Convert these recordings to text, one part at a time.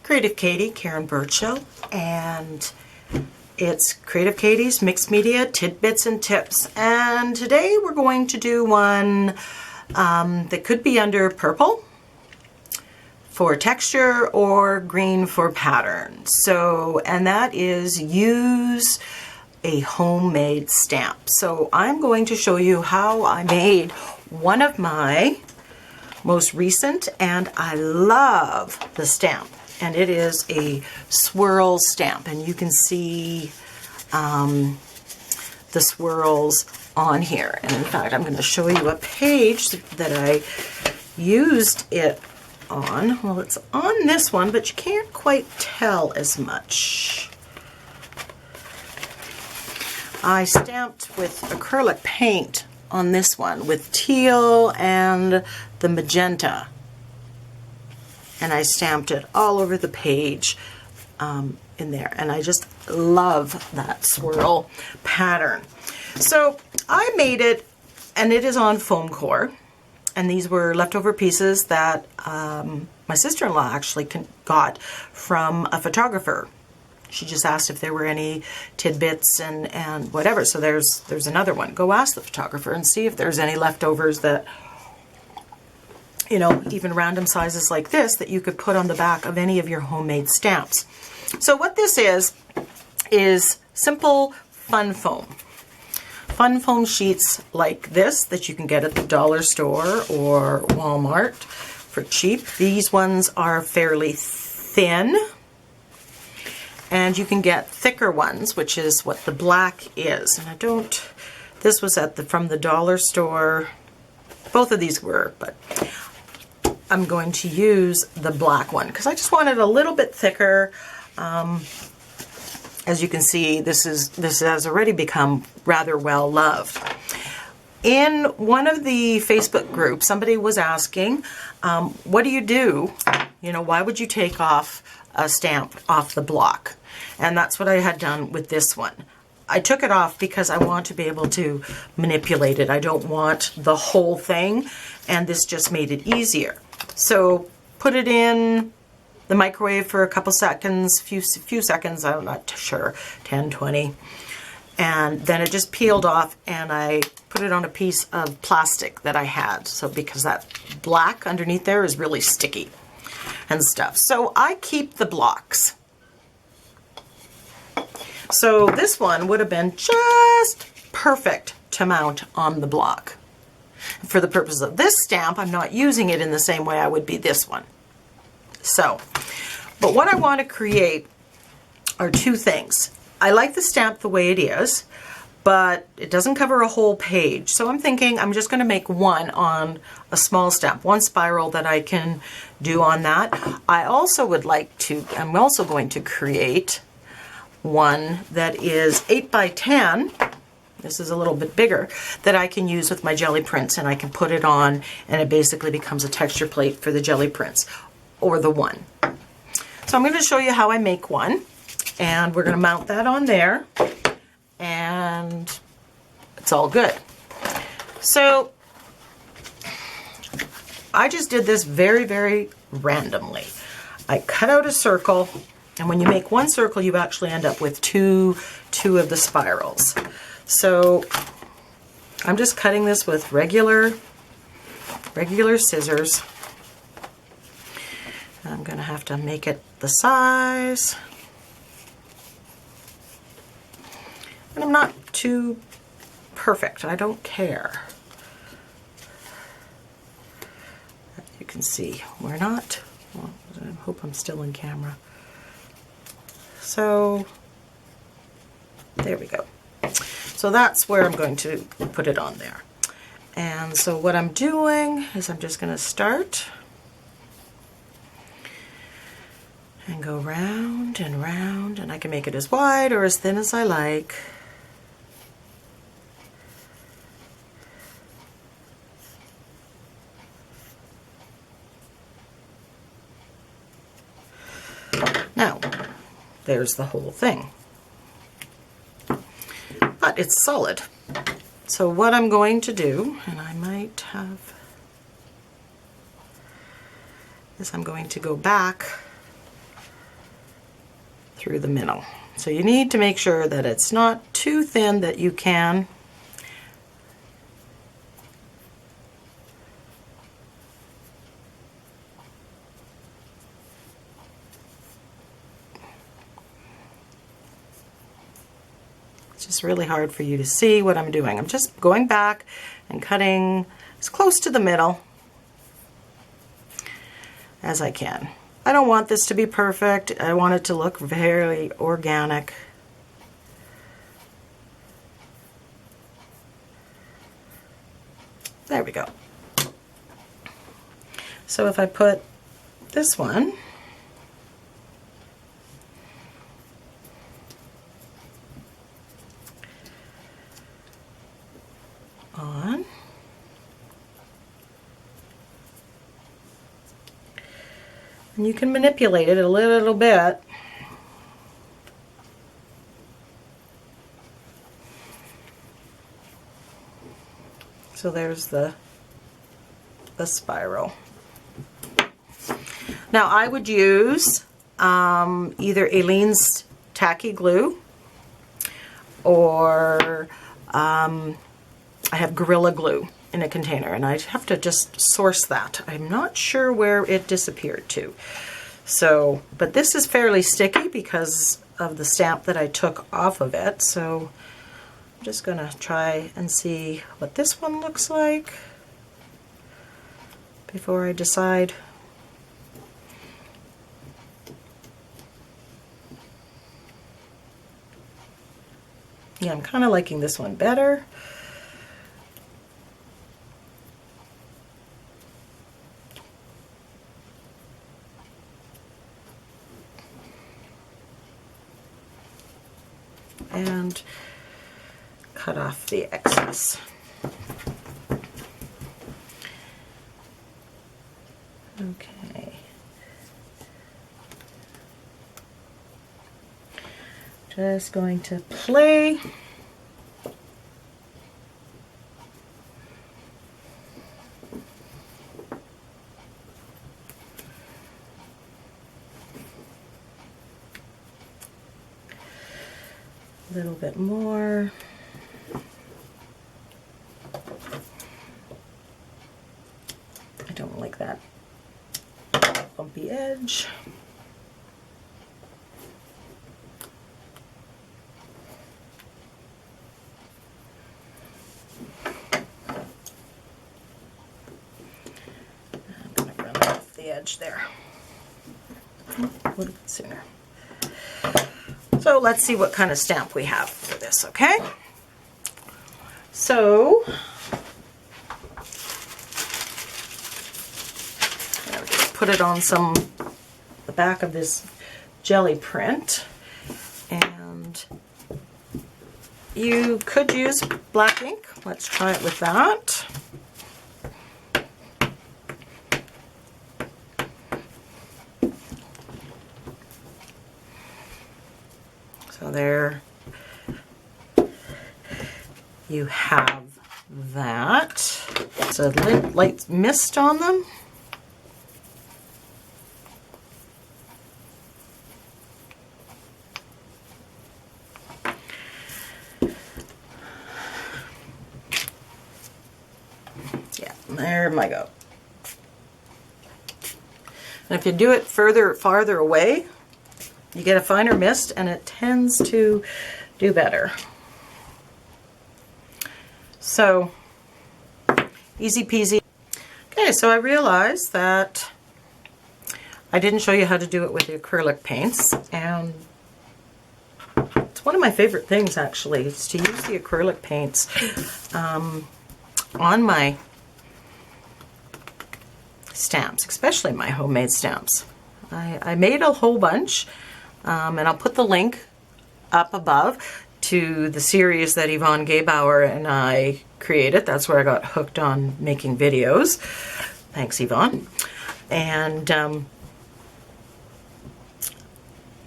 CreativeKady, Karen Burchill, and it's CreativeKady's Mixed Media Tidbits and Tips. And today we're going to do one that could be under purple for texture or green for pattern. So, and that is use a homemade stamp. So I'm going to show you how I made one of my most recent, and I love the stamp. And it is a swirl stamp, and you can see the swirls on here. And in fact, I'm going to show you a page that I used it on. Well, it's on this one, but you can't quite tell as much. I stamped with acrylic paint on this one with teal and the magenta. And I stamped it all over the page in there. And I just love that swirl pattern. So I made it, and it is on foam core. And these were leftover pieces that my sister-in-law actually got from a photographer. She just asked if there were any tidbits and whatever. So there's another one. Go ask the photographer and see if there's any leftovers that, you know, even random sizes like this that you could put on the back of any of your homemade stamps. So what this is simple fun foam. Fun foam sheets like this that you can get at the dollar store or Walmart for cheap. These ones are fairly thin, and you can get thicker ones, which is what the black is. And this was from the dollar store. Both of these were, but I'm going to use the black one because I just want it a little bit thicker. As you can see, this has already become rather well loved. In one of the Facebook groups, somebody was asking, what do you do? You know, why would you take off a stamp off the block? And that's what I had done with this one. I took it off because I want to be able to manipulate it. I don't want the whole thing, and this just made it easier. So put it in the microwave for a couple seconds, few seconds, I'm not sure, 10, 20. And then it just peeled off, and I put it on a piece of plastic that I had. So because that black underneath there is really sticky and stuff. So I keep the blocks. So this one would have been just perfect to mount on the block. For the purpose of this stamp, I'm not using it in the same way I would be this one. So, but what I want to create are two things. I like the stamp the way it is, but it doesn't cover a whole page. So I'm thinking I'm just going to make one on a small stamp, one spiral that I can do on that. I also would like to, I'm also going to create one that is 8 by 10. This is a little bit bigger, that I can use with my jelly prints, and I can put it on, and it basically becomes a texture plate for the jelly prints, or the one. So I'm going to show you how I make one, and we're going to mount that on there, and it's all good. So I just did this very, very randomly. I cut out a circle, and when you make one circle, you actually end up with two of the spirals. So I'm just cutting this with regular scissors. I'm going to have to make it the size. And I'm not too perfect. I don't care. You can see we're not. Well, I hope I'm still in camera. So there we go. So that's where I'm going to put it on there. And so what I'm doing is I'm just going to start and go round and round, and I can make it as wide or as thin as I like. Now, there's the whole thing. But it's solid. So what I'm going to do, and I might have, is I'm going to go back through the middle. So you need to make sure that it's not too thin that you can it's just really hard for you to see what I'm doing. I'm just going back and cutting as close to the middle as I can. I don't want this to be perfect. I want it to look very organic. There we go. So if I put this one on, and you can manipulate it a little bit. So there's the spiral. Now I would use either Aleene's tacky glue, or I have Gorilla Glue in a container, and I have to just source that. I'm not sure where it disappeared to. So, but this is fairly sticky because of the stamp that I took off of it. So I'm just gonna try and see what this one looks like before I decide. Yeah, I'm kind of liking this one better. And cut off the excess. Okay. Just going to play. A little bit more. I don't like that bumpy edge. I'm going to run off the edge there a little bit sooner. So let's see what kind of stamp we have for this, okay? So, I'll just put it on the back of this jelly print, and you could use black ink. Let's try it with that. So there you have that. It's a light mist on them. Yeah, there my go. And if you do it farther away, you get a finer mist, and it tends to do better. So, easy peasy. Okay, so I realized that I didn't show you how to do it with the acrylic paints, and it's one of my favorite things actually, is to use the acrylic paints on my stamps, especially my homemade stamps. I made a whole bunch, and I'll put the link up above to the series that Yvonne Gebauer and I created. That's where I got hooked on making videos. Thanks, Yvonne. And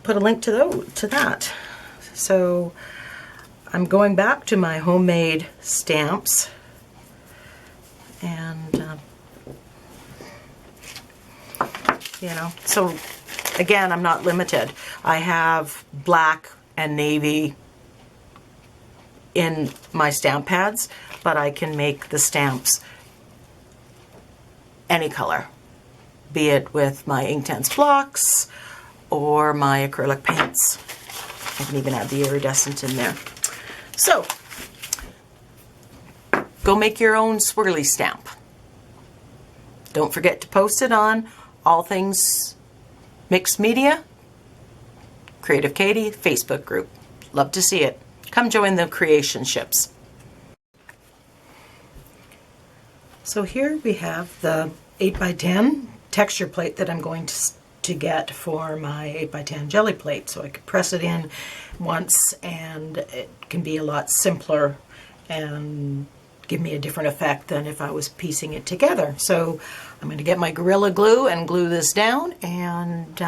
put a link to that. So I'm going back to my homemade stamps, and you know, so Again, I'm not limited. I have black and navy in my stamp pads, but I can make the stamps any color, be it with my Inktense blocks or my acrylic paints. I can even add the iridescent in there. So, go make your own swirly stamp. Don't forget to post it on All Things Mixed Media, CreativeKady Facebook group. Love to see it. Come join the creation ships. So here we have the 8x10 texture plate that I'm going to get for my 8x10 jelly plate. So I could press it in once and it can be a lot simpler and give me a different effect than if I was piecing it together. So I'm going to get my Gorilla Glue and glue this down, and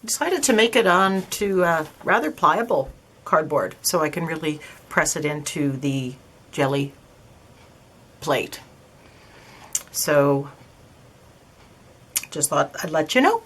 decided to make it onto rather pliable cardboard so I can really press it into the jelly plate. So just thought I'd let you know.